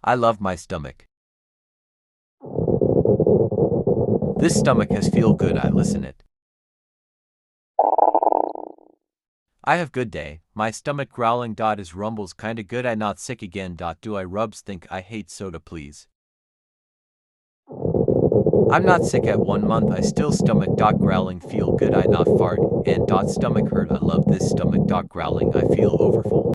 I love my stomach. This stomach has feel good, I listen it. I have good day, my stomach growling. Is rumbles kinda good, I not sick again. Do I rubs think I hate soda please? I'm not sick at 1 month, I still stomach. Growling feel good, I not fart, and stomach hurt. I love this stomach. Growling I feel overfull.